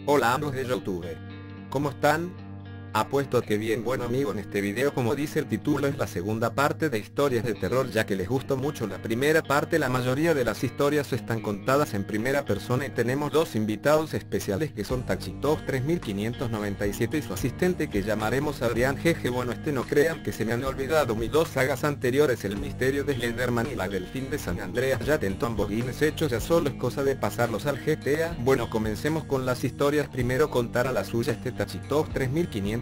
Hola amigos de YouTube, ¿cómo están? Apuesto que bien. Bueno amigo, en este video, como dice el título, es la segunda parte de historias de terror, ya que les gustó mucho la primera parte. La mayoría de las historias están contadas en primera persona y tenemos dos invitados especiales que son Tachitov 3597 y su asistente, que llamaremos Adrián Jeje. Bueno, no crean que se me han olvidado mis dos sagas anteriores, El misterio de Slenderman y La delfín de San Andreas. Ya tentó ambos guiones hechos, ya solo es cosa de pasarlos al GTA. Bueno, comencemos con las historias. Primero contará la suya Tachitov 3597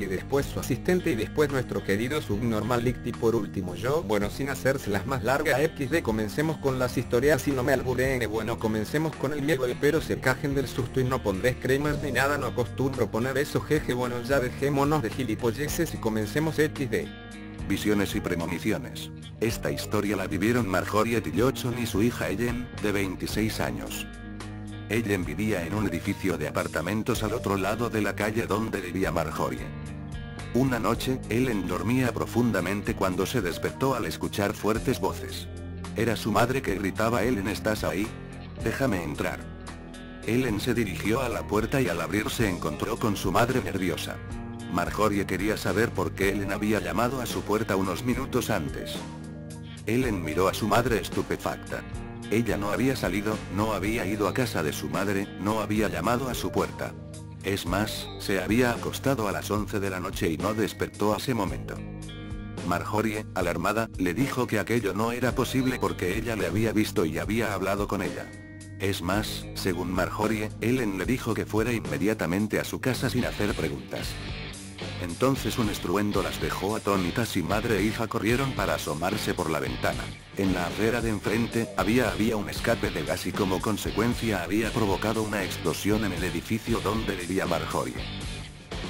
y después su asistente y después nuestro querido Subnormal Lict y por último yo. Bueno, sin hacerse las más largas XD, comencemos con las historias y no me albureen. Bueno, comencemos con el miedo, espero se cajen del susto y no pondré screamers ni nada, no acostumbro poner eso jeje. Bueno, ya dejémonos de gilipolleces y comencemos XD. Visiones y premoniciones. Esta historia la vivieron Marjorie Tillotson y su hija Ellen, de 26 años. Ellen vivía en un edificio de apartamentos al otro lado de la calle donde vivía Marjorie. Una noche, Ellen dormía profundamente cuando se despertó al escuchar fuertes voces. Era su madre que gritaba: Ellen, ¿estás ahí? Déjame entrar. Ellen se dirigió a la puerta y al abrir se encontró con su madre nerviosa. Marjorie quería saber por qué Ellen había llamado a su puerta unos minutos antes. Ellen miró a su madre estupefacta. Ella no había salido, no había ido a casa de su madre, no había llamado a su puerta. Es más, se había acostado a las 11 de la noche y no despertó a ese momento. Marjorie, alarmada, le dijo que aquello no era posible porque ella le había visto y había hablado con ella. Es más, según Marjorie, Ellen le dijo que fuera inmediatamente a su casa sin hacer preguntas. Entonces un estruendo las dejó atónitas y madre e hija corrieron para asomarse por la ventana. En la acera de enfrente, había un escape de gas y como consecuencia había provocado una explosión en el edificio donde vivía Marjorie.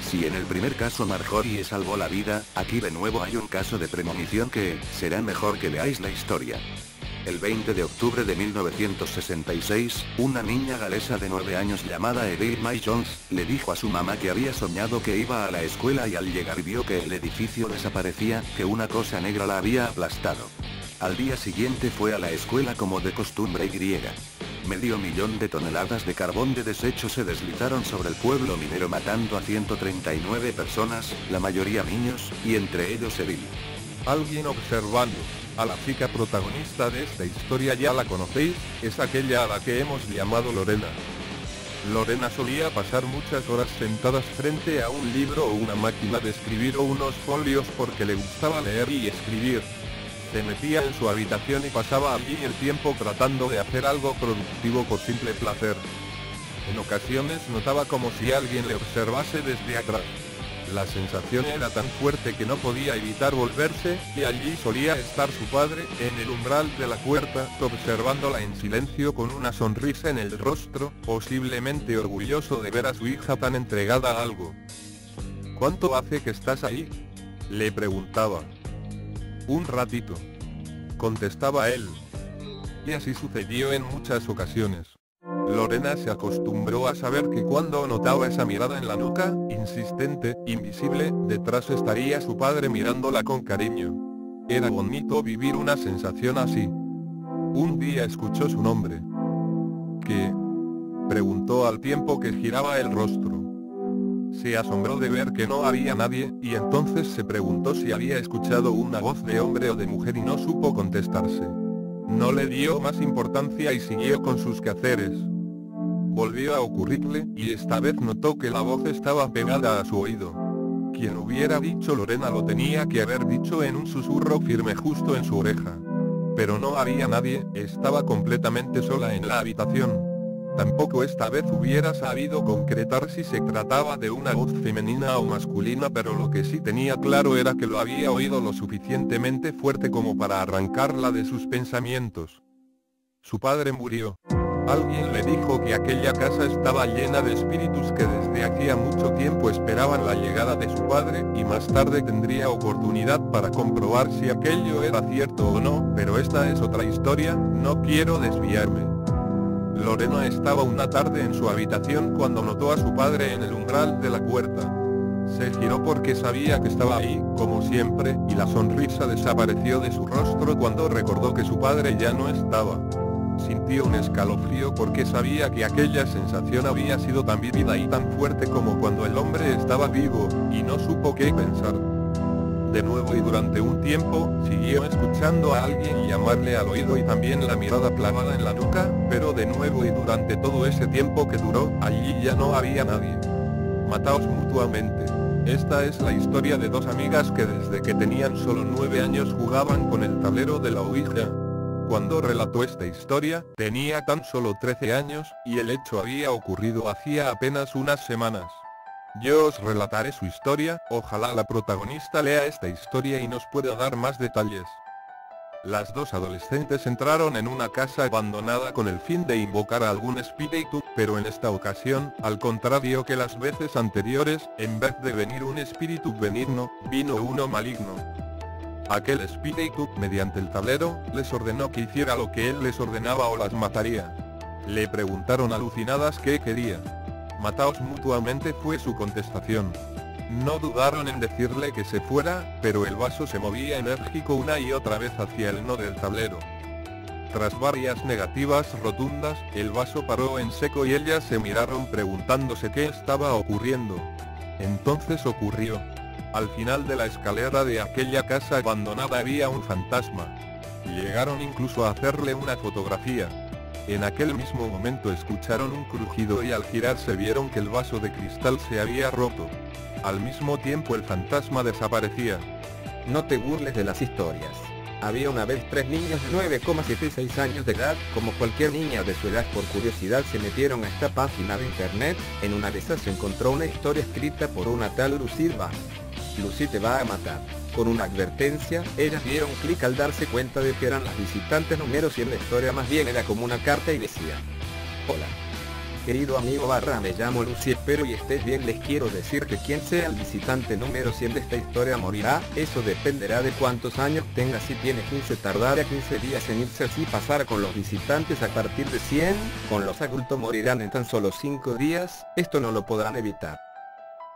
Si en el primer caso Marjorie salvó la vida, aquí de nuevo hay un caso de premonición que, será mejor que leáis la historia. El 20 de octubre de 1966, una niña galesa de 9 años llamada Edith Mae Jones, le dijo a su mamá que había soñado que iba a la escuela y al llegar vio que el edificio desaparecía, que una cosa negra la había aplastado. Al día siguiente fue a la escuela como de costumbre y medio millón de toneladas de carbón de desecho se deslizaron sobre el pueblo minero matando a 139 personas, la mayoría niños, y entre ellos Edith. Alguien observando. A la chica protagonista de esta historia ya la conocéis, es aquella a la que hemos llamado Lorena. Lorena solía pasar muchas horas sentadas frente a un libro o una máquina de escribir o unos folios porque le gustaba leer y escribir. Se metía en su habitación y pasaba allí el tiempo tratando de hacer algo productivo por simple placer. En ocasiones notaba como si alguien le observase desde atrás. La sensación era tan fuerte que no podía evitar volverse, y allí solía estar su padre, en el umbral de la puerta, observándola en silencio con una sonrisa en el rostro, posiblemente orgulloso de ver a su hija tan entregada a algo. ¿Cuánto hace que estás ahí?, le preguntaba. Un ratito, contestaba él. Y así sucedió en muchas ocasiones. Lorena se acostumbró a saber que cuando notaba esa mirada en la nuca, insistente, invisible, detrás estaría su padre mirándola con cariño. Era bonito vivir una sensación así. Un día escuchó su nombre. ¿Qué?, preguntó al tiempo que giraba el rostro. Se asombró de ver que no había nadie, y entonces se preguntó si había escuchado una voz de hombre o de mujer y no supo contestarse. No le dio más importancia y siguió con sus quehaceres. Volvió a ocurrirle, y esta vez notó que la voz estaba pegada a su oído. Quien hubiera dicho Lorena lo tenía que haber dicho en un susurro firme justo en su oreja. Pero no había nadie, estaba completamente sola en la habitación. Tampoco esta vez hubiera sabido concretar si se trataba de una voz femenina o masculina, pero lo que sí tenía claro era que lo había oído lo suficientemente fuerte como para arrancarla de sus pensamientos. Su padre murió. Alguien le dijo que aquella casa estaba llena de espíritus que desde hacía mucho tiempo esperaban la llegada de su padre, y más tarde tendría oportunidad para comprobar si aquello era cierto o no, pero esta es otra historia, no quiero desviarme. Lorena estaba una tarde en su habitación cuando notó a su padre en el umbral de la puerta. Se giró porque sabía que estaba ahí, como siempre, y la sonrisa desapareció de su rostro cuando recordó que su padre ya no estaba. sintió un escalofrío porque sabía que aquella sensación había sido tan vívida y tan fuerte como cuando el hombre estaba vivo, y no supo qué pensar. De nuevo y durante un tiempo, siguió escuchando a alguien llamarle al oído y también la mirada clavada en la nuca, pero de nuevo y durante todo ese tiempo que duró, allí ya no había nadie. Mataos mutuamente. Esta es la historia de dos amigas que desde que tenían solo 9 años jugaban con el tablero de la Ouija. Cuando relató esta historia, tenía tan solo 13 años, y el hecho había ocurrido hacía apenas unas semanas. Yo os relataré su historia, ojalá la protagonista lea esta historia y nos pueda dar más detalles. Las dos adolescentes entraron en una casa abandonada con el fin de invocar a algún espíritu, pero en esta ocasión, al contrario que las veces anteriores, en vez de venir un espíritu benigno, vino uno maligno. Aquel espíritu, mediante el tablero, les ordenó que hiciera lo que él les ordenaba o las mataría. Le preguntaron alucinadas qué quería. Mataos mutuamente fue su contestación. No dudaron en decirle que se fuera, pero el vaso se movía enérgico una y otra vez hacia el no del tablero. Tras varias negativas rotundas, el vaso paró en seco y ellas se miraron preguntándose qué estaba ocurriendo. Entonces ocurrió. Al final de la escalera de aquella casa abandonada había un fantasma. Llegaron incluso a hacerle una fotografía. En aquel mismo momento escucharon un crujido y al girarse vieron que el vaso de cristal se había roto. Al mismo tiempo el fantasma desaparecía. No te burles de las historias. Había una vez 3 niños de 9,76 años de edad, como cualquier niña de su edad por curiosidad se metieron a esta página de internet. En una de esas se encontró una historia escrita por una tal Lucy Van. Lucy te va a matar. Con una advertencia, ellas dieron clic al darse cuenta de que eran las visitantes número 100. La historia más bien era como una carta y decía: hola, querido amigo / me llamo Lucy, espero y estés bien. Les quiero decir que quien sea el visitante número 100 de esta historia morirá. Eso dependerá de cuántos años tenga. Si tiene 15 tardará 15 días en irse. Así pasará con los visitantes a partir de 100, con los adultos morirán en tan solo 5 días, esto no lo podrán evitar.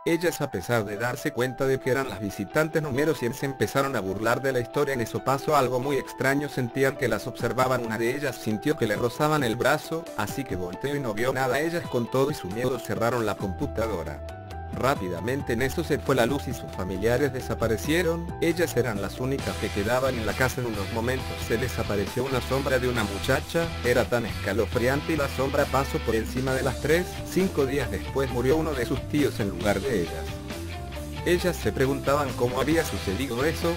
Ellas, a pesar de darse cuenta de que eran las visitantes número 100, se empezaron a burlar de la historia. En eso pasó algo muy extraño, sentían que las observaban. Una de ellas sintió que le rozaban el brazo, así que volteó y no vio nada. Ellas con todo y su miedo cerraron la computadora. Rápidamente en eso se fue la luz y sus familiares desaparecieron. Ellas eran las únicas que quedaban en la casa. En unos momentos se les apareció una sombra de una muchacha, era tan escalofriante y la sombra pasó por encima de las 3. 5 días después murió uno de sus tíos en lugar de ellas. Ellas se preguntaban cómo había sucedido eso.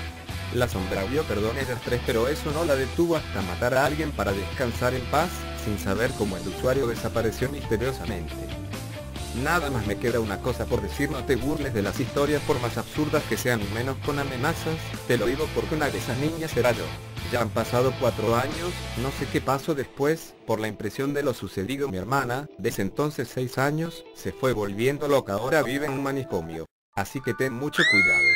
La sombra vio ellas 3, pero eso no la detuvo hasta matar a alguien para descansar en paz, sin saber cómo el usuario desapareció misteriosamente. Nada más me queda una cosa por decir: no te burles de las historias por más absurdas que sean, y menos con amenazas. Te lo digo porque una de esas niñas era yo. Ya han pasado 4 años, no sé qué pasó después, por la impresión de lo sucedido. Mi hermana, desde entonces 6 años, se fue volviendo loca, ahora vive en un manicomio. Así que ten mucho cuidado.